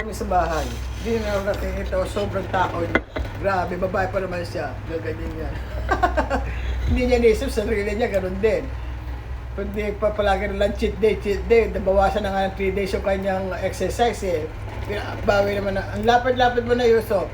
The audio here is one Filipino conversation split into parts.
kami sa bahay. Hindi na nakikita ko, sobrang takaw niya. Grabe, babae pa naman siya. Gaganyan niya. Hindi niya naisip, sarili niya, ganun din. Kundi papalagi na lang cheat day. Nabawasan na nga ng 3 days yung kanyang exercise eh. Bawi naman na. Ang lapad-lapad mo na, Yusuf.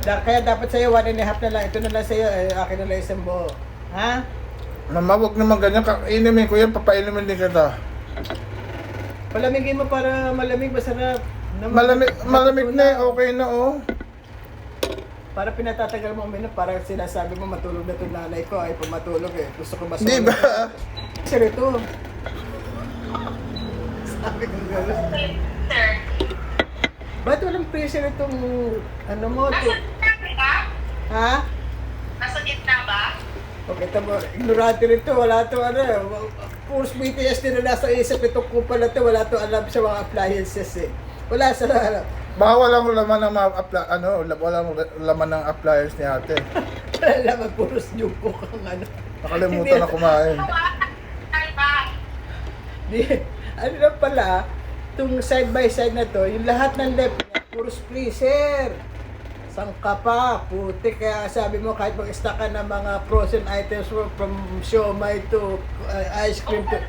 Kaya dapat sa'yo, 1.5 na lang. Ito na lang sa'yo, akin na lang isang buo. Ha? Mama, huwag naman ganyan. Inumin ko yan, papainumin din kita. Palamigin mo para malamig, masarap. Malamig na eh, okay na oh. Para pinatatagal mo uminom, para sinasabi mo matulog na itong nanay ko, ay pumatulog eh. Gusto ko masulog. Di ba? Sir, ito. Sabi ko gano'n. Sir, Ba't walang pressure itong ano mo? nasa gitna ba? Ha? Nasa gitna ba? Okay, tamo, ignorante rin to, wala to ano, puro BTS din na nasa isip itong kupa na to, wala to alam sa mga appliances eh. Wala sa alam. Baka walang laman ng walang laman ng appliance ni ate. Wala naman, puro snyuko kang ano. Nakalimutan na kumain. Ay ba? Di, ano na pala, itong side by side na to, yung lahat ng left niya, puro freezer. Sangka pa, puti. Kaya sabi mo, kahit mag-stock ka ng mga frozen items from siomay to ice cream to...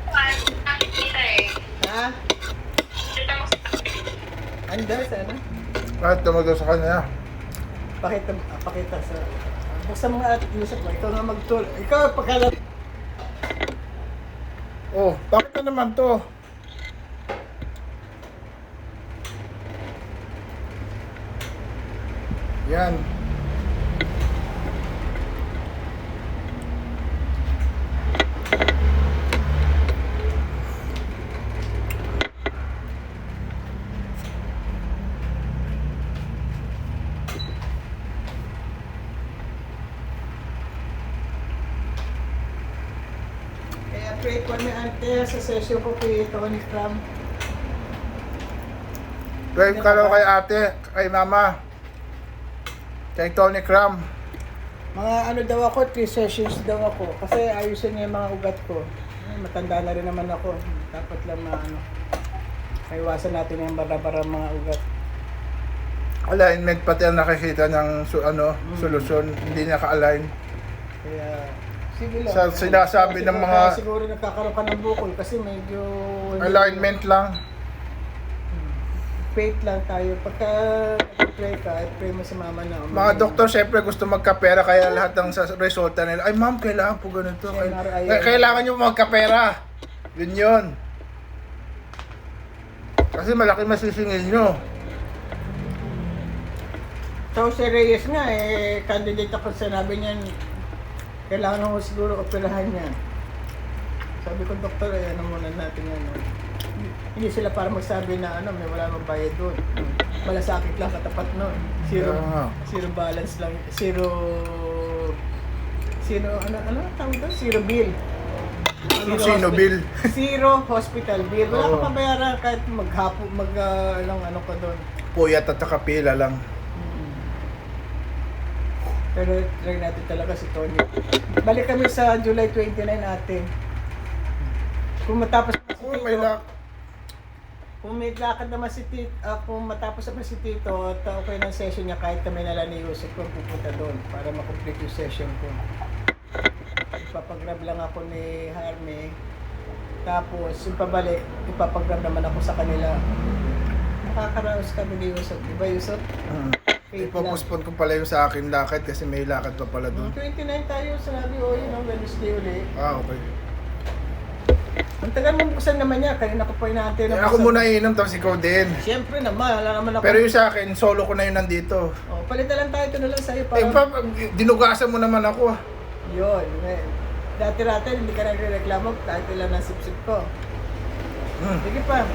Ha? Anda, sana? Kahit tumagal sa kanya. Pakita sa... Basta mga at Yusuf mo, ikaw nga mag-tour. Ikaw, pagkala... Oh, bakit na naman to? Yan. Kaya pray ko ni Ante sa session ko kay Tony Cram. Drive ka raw kay ate, kay mama. Kay Tony Cram. Mga ano daw ako, 3 sessions daw ako. Kasi ayusin niya yung mga ugat ko. Matanda na rin naman ako. Dapat lang ano. Maiwasan natin yung bara-bara mga ugat. Alignment pati ang nakikita ng solusyon. Hindi niya ka-align. Kaya, sige lang. Sa sinasabi ng mga- Kaya siguro nagkakaroon ka ng bukol kasi medyo... Alignment lang. Faith lang tayo. Pagka nag-pray ka, pray mo si mama na. Mga doktor syempre gusto magkapera kaya lahat ng resulta nila, ay ma'am, kailangan po ganito. Kailangan nyo magkapera. Yun yun. Kasi malaki masisingil nyo. So si Reyes nga, candidate ako, sinabi niyan, kailangan mo siguro operahan niya. Sabi ko, doktor, ano muna natin yan. Hindi sila para magsabi na may wala mang bayad doon. Malasakit lang katapat nun. Zero balance lang. Zero tawag doon? Zero bill. Sino bill? Zero hospital bill. Wala ka pabayaran kahit ano ka doon. Puyat at kapila lang. Pero try natin talaga si Tony. Balik kami sa July 29 ate. Kung matapos na si Tito, kung may lakad naman si Tito, kung matapos naman si Tito at okay ng session niya, kahit kami nalang ni Yusuf kung pupunta doon para makomplete yung session ko. Ipapagrab lang ako ni Harme. Tapos yung pabalik, ipapagrab naman ako sa kanila. Nakakaraos kami ni Yusuf. Diba Yusuf? Ipopospon ko pala yung sa akin lakad kasi may lakad pa pala doon. 29 tayo, sabi o yun, Wednesday ulit. Okay. Ang tagal mo buksan naman niya, kanina ko pa inaantay na Ako muna inom tapos ikaw din. Siyempre naman, wala naman ako. Pero yung sa akin, solo ko na yun nandito. Palitan lang tayo, ito na lang sa'yo. Dinugasan mo naman ako. Yun, dati-dati hindi ka nagreklamo kahit ilan ang sip-sip ko. Sige pa.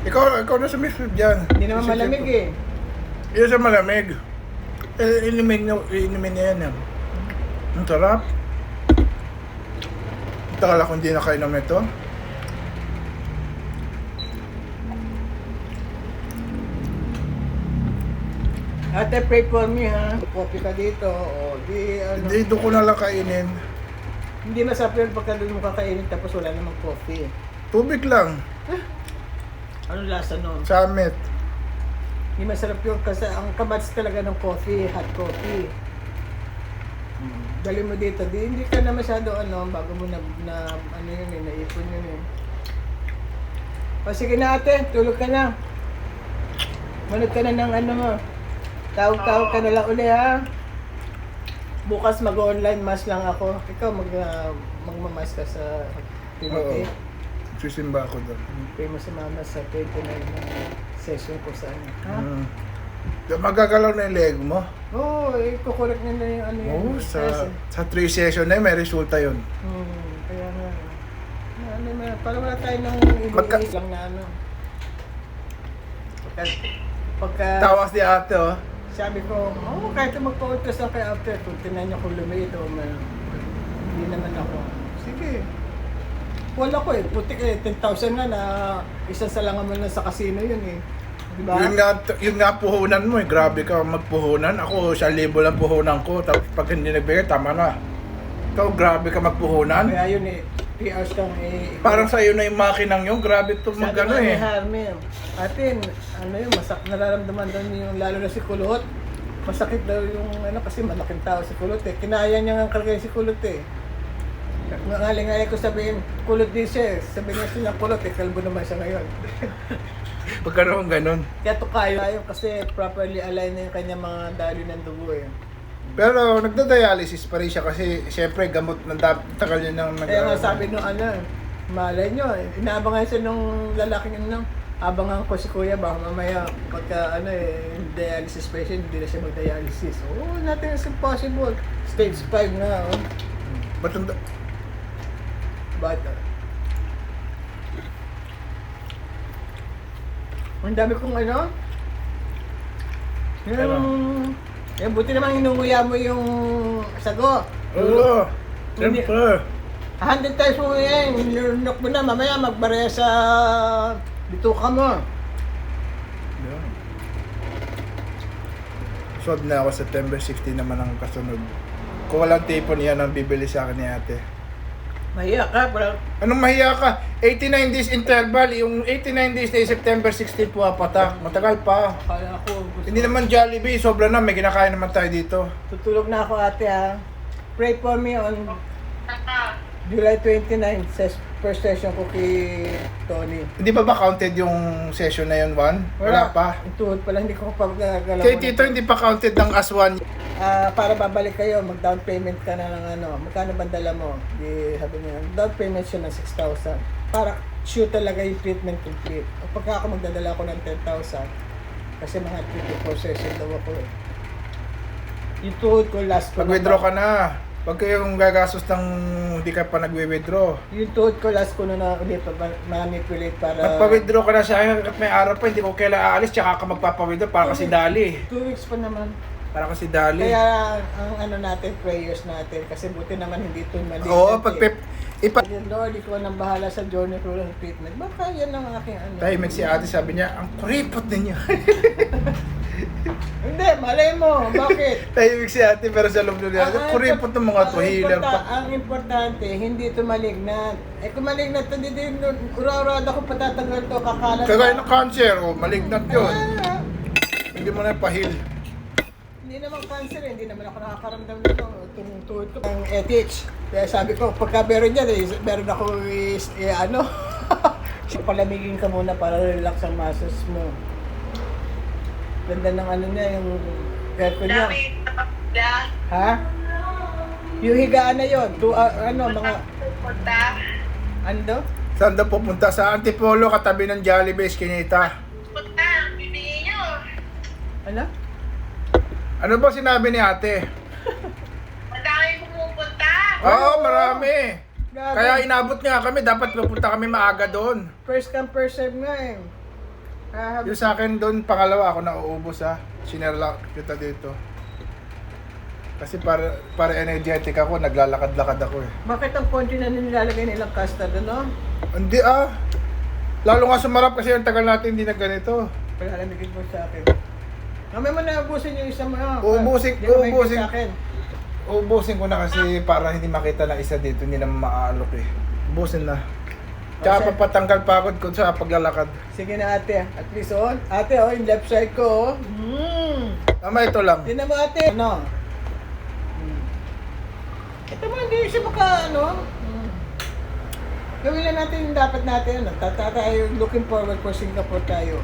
Ikaw na sumisip dyan. Hindi naman malamig eh. Yun sa malamig. Inumin niya yan. Ang sarap. Tagal ako hindi nakainom ito. Ate, pray for me ha. Coffee ka dito. O, Hindi, doon ko na lang kainin. Hindi masarap yun pagka doon mo kakainin tapos wala namang coffee. Tubig lang. Anong lasa nun? Summit. Hindi masarap yun kasi ang kamats talaga ng coffee, hot coffee. Dali mo dito, hindi ka na masyado bago mo na ano yun naipon yun eh. O sige na ate, tulog ka na. Manood ka na ng mo. Tawag ka na lang uli ha. Bukas mag-online mass lang ako. Ikaw magmamass ka sa Timothy. Susimba ako doon. Pay mo sa mama sa 29 na session ko sa Ha? Magagalaw na yung leg mo? Oo, kukurek na yung Oo, yung sa 3 session na yun, may resulta yun. Kaya nga. Para wala tayo ng ibig lang na Pagka Tawas di ate oh. sabi ko, kahit magpa-ultrasound kay after, kung tinan niya kung lumiit o hindi naman ako. Sige. Wala ko putik 10,000 na isa sa lang naman sa casino yun eh. Diba? Yun nga puhunan mo eh. Grabe ka magpuhunan. Ako, 1,000 lang puhunan ko. Tapos pag hindi nagbigay, tama na. Ikaw, grabe ka magpuhunan. Kaya yun 3 hours kang Parang sa'yo na yung makinang yun. Grabe ito magano eh. Harmim. Atin, yun, nararamdaman daw niyo yung lalo na si Kulot. Masakit daw yung kasi malaking tao si Kulot eh. Kinaya niya nga kalagay si Kulot eh. Ngaling-ngaling ko sabihin, Kulot din siya eh. Sabihin niya siya Kulot eh, kalbo naman siya ngayon. Pagkaroon ganun. Kaya tukayo kasi properly align na yung kanya mga daloy ng dugo eh. Pero nagda-dialysis pa rin siya kasi siyempre gamot ng tagal niya nang Kaya nga sabi nung malay nyo, inaabangan siya nung lalaking abangan ko si kuya, baka mamaya pagka dialysis patient, hindi na siya mag-dialysis. Nothing is impossible. Stage 5 na. But ang dami kong buti naman inunguya mo yung sago. Oo, siyempre. 100 times mo yan, nilunok mo na, mamaya magbareya sa bituka mo. Yeah. Sold na ako September 16 naman ang kasunod. Kung walang tipon yan ang bibili sa akin ni ate. Mahiya ka, bro. Anong mahiya ka? 89 days interval, yung 89 days na yung September 16 puwapatak. Matagal pa. Kaya ako, Hindi naman Jollibee, sobra na, may kinakain naman tayo dito. tutulog na ako ate ha. Pray for me on Tata. July 29, first session ko kay Tony. Hindi ba counted yung session na yun, Juan? Wala pa. Ituhod pala, hindi ko pa gagalaw. Kay Tito, hindi pa counted ng as one. Para babalik kayo, mag-down payment ka na ng magkano ba dala mo? Di, sabi niya, down payment siya ng 6,000. Para sure talaga yung treatment complete. O pagka ako magdadala ko ng 10,000, kasi mga 3-4 session daw ako eh. Yung tuhod ko last ko. Pag-withdraw ka na. Pag kayong gagastos ng hindi ka pa nagwe-withdraw. Yung tuhod ko last ko na ulit manipulate para... Magpa-withdraw ka na sa akin at may araw pa, hindi ko kailan aalis, tsaka ka magpapa-withdraw para kasi dali. 2 weeks pa naman. Para kasi dali. Kaya ang natin, prayers natin, kasi buti naman hindi ito mali. Oo, Lord, ikaw nang bahala sa journey ko ng treatment. Baka yan ang aking Tahimik si ate, sabi niya, ang kuripot ninyo. Hindi, malay mo. Bakit? Tahimik si ate, pero sa loob niya, ang kuripot ng mga to, healer pa. Ang importante, hindi ito malignant. Kung malignant, hindi din, ura-urada ko patatanggal to, kakalat. Kagaya ng cancer, malignant yun. Hindi mo na pahil. Hindi naman cancer, hindi naman ako nakakaramdam nito. Tumutuhod ko ng ETH. Kaya sabi ko, pagka meron yan, meron ako palamigin ka muna para relax ang muscles mo. Ganda ng niya, yung aircon niya. Dami na Ha? Yung higaan na yun, mga, Punta. ano daw? Saan daw pupunta? Sa Antipolo, katabi ng Jollibee, Eskinita. Punta. Bibigyan nyo. Ano? Ano ba sinabi ni ate? Ang dami pumupunta. Oo, marami. Grabe. Kaya inabot nga kami, dapat pupunta kami maaga doon. First come, first serve nga eh. Yung sa akin doon, pangalawa ako nauubos ha. Sinerla kita dito. Kasi para energetic ako, naglalakad-lakad ako eh. Bakit ang konti na nilalagay nilang custard, ano? Hindi Lalo nga sumarap kasi ang tagal natin hindi na ganito. Palalamigin mo sa akin. Mamaya mo na ubusin yung isang Ubusin sa akin. Ubusin ko na kasi para hindi makita na isa dito, hindi na maaalok eh. Ubusin na. Tsaka papatanggal pagod ko sa paglalakad. Sige na ate, at least oh. Ate oh, yung left side ko oh. Tama, ito lang. Tingnan mo ate. Ano? Ito mo, hindi siya maka ano. Gawin lang natin yung dapat natin. Ano? Tayo looking forward for Singapore tayo.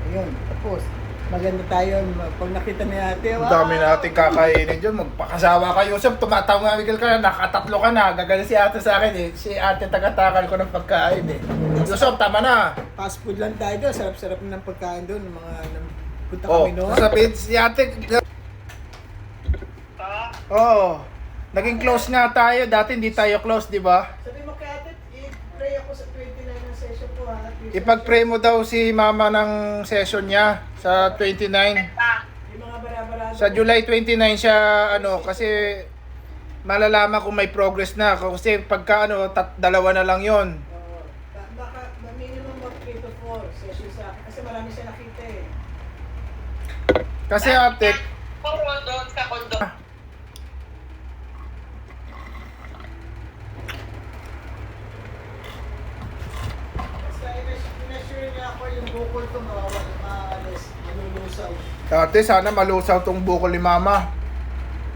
Ayun, tapos. Maganda tayo pag nakita ni ate. Ang dami natin kakainin dyan. Magpakasawa kayo. Yusuf, tumatawagil ka na. Nakatatlo ka na. Gagaling si ate sa akin eh. Si ate tagatakal ko ng pagkain eh. Yusuf, tama na. Fast food lang tayo doon. Sarap-sarap ng pagkain doon. Mga punta Oh, kami noon. sasabihin si ate. Oh, naging close nga tayo. Dati hindi tayo close, di ba? Sabi mo kay ate, i-pray ako sa 29 ng session ko ha. Ipag-pray mo daw si mama ng session niya sa 29. Yung mga bara-bara. Sa July 29 siya ano kasi malalaman kung may progress na kasi pagka ano dalawa na lang 'yon. Baka minimum of 3 to 4 session sa akin. Kasi marami siya nakita eh. Kasi ate, Puro doon sa kondo. Basta in-assure niya ako yung bukol ko maalis, malulusaw. ate sana malusaw tong bukol ni mama.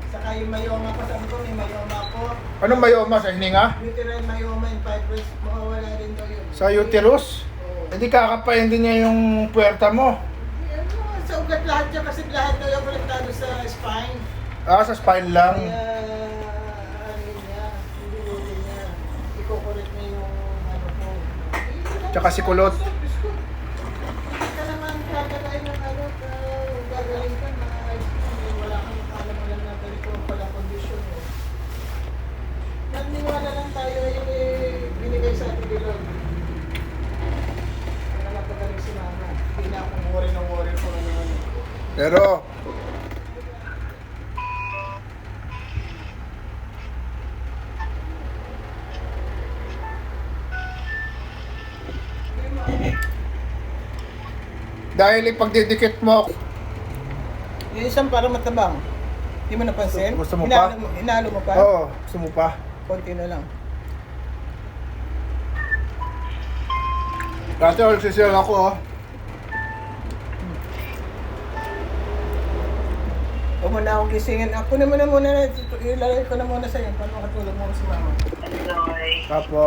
Saka yung mayoma ko, sabi ko may mayoma ko. Anong mayoma sa hininga? Uterine myoma and fibroids, mawawala din daw yun. Sa uterus? Oo. Hindi kakapain din niya yung puwerta mo. Ano, sa ugat lahat niya kasi lahat daw yung konektado sa spine. Ah, sa spine lang. Kaya, ano niya, hindi niya, iko-correct niya yung ano ko. Tsaka si kulot. Hindi ka naman kakalain ng ano, gagaling ka na wala kang alam na ganito pala kondisyon mo. Naniwala lang tayo yung binigay sa ating Lord. Para mapagaling si mama. Hindi na akong worry ng worry kung ano-ano. Pero dahil ipagdidikit mo Yung isang parang matabang. Hindi mo napansin? Gusto mo pa? Inalo mo pa? Oo, gusto mo pa? Konti na lang. Dati nagsisira ako oh. Huwag mo na akong gisingin. Ako naman na muna, ilalagay ko na muna sa'yo. Paano makatulog mo si mama? Enjoy. Apo.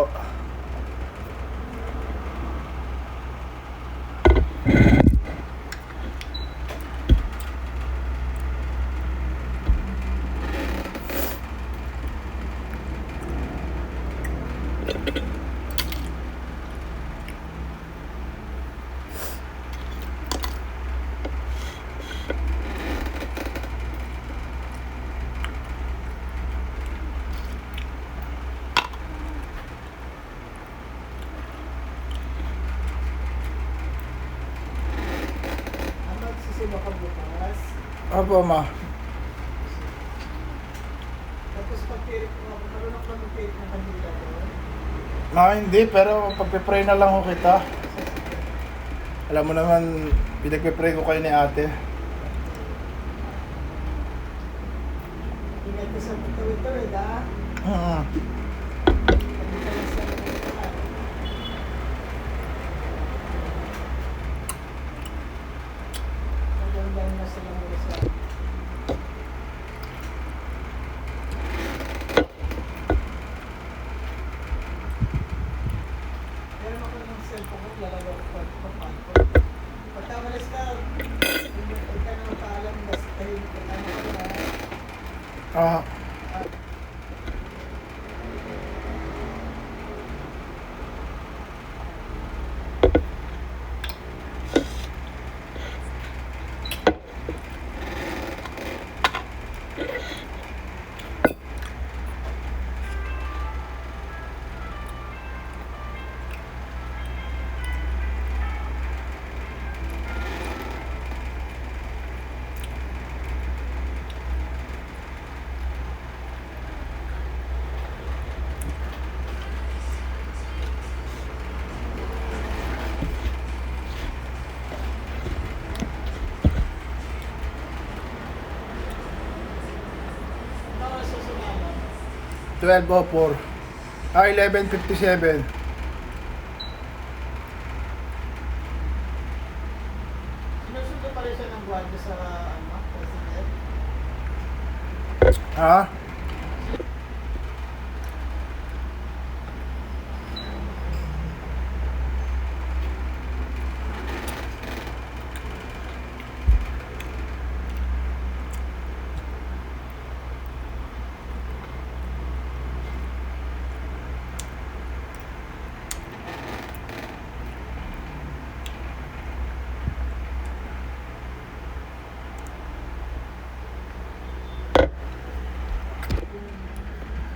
Magsisiba ka bukas. Apo ma. Tapos pag-tirik mo, marunong ka mag-tirik ng kandila doon. Hindi, pero pagpe-pray na lang ko kita. Alam mo naman, pinagpe-pray ko kayo ni ate. Ingat ka sa tawid-tawid, ha? Mm. Hindi ka lang sa tawid. Magandang na sila mo sa... Meron ako ng cellphone ko, lalagay ko pa. Pagka malas ka, huwag ka na magpaalam, basta tahimik ka na ha. Ah, Bawal sa sumama. 12:04. Ah, 11:57. siya ng gwardiya sa president. Ha?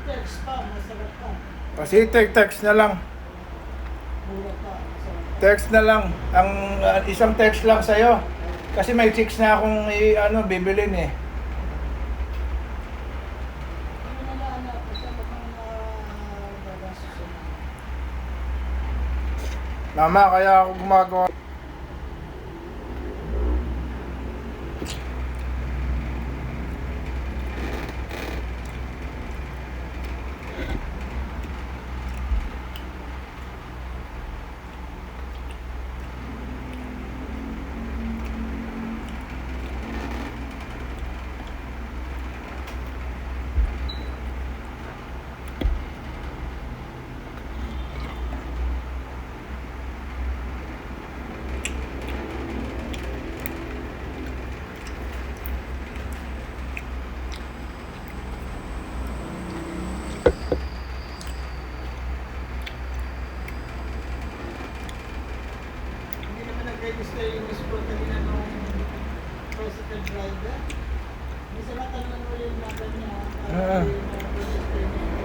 Text pa, masarap pa. Kasi text na lang. Mura pa, masarap pa. Text na lang. Ang isang text lang sa'yo. Kasi may chicks na akong bibilin eh. Ano na lang, anak, kasi mukhang gagastos na. Mama, kaya ako gumagawa. Hindi naman nag-register yung Miss Pro kanina nung President Driver. Hindi sa matanong mo yung number niya. Ah. Yung register niya.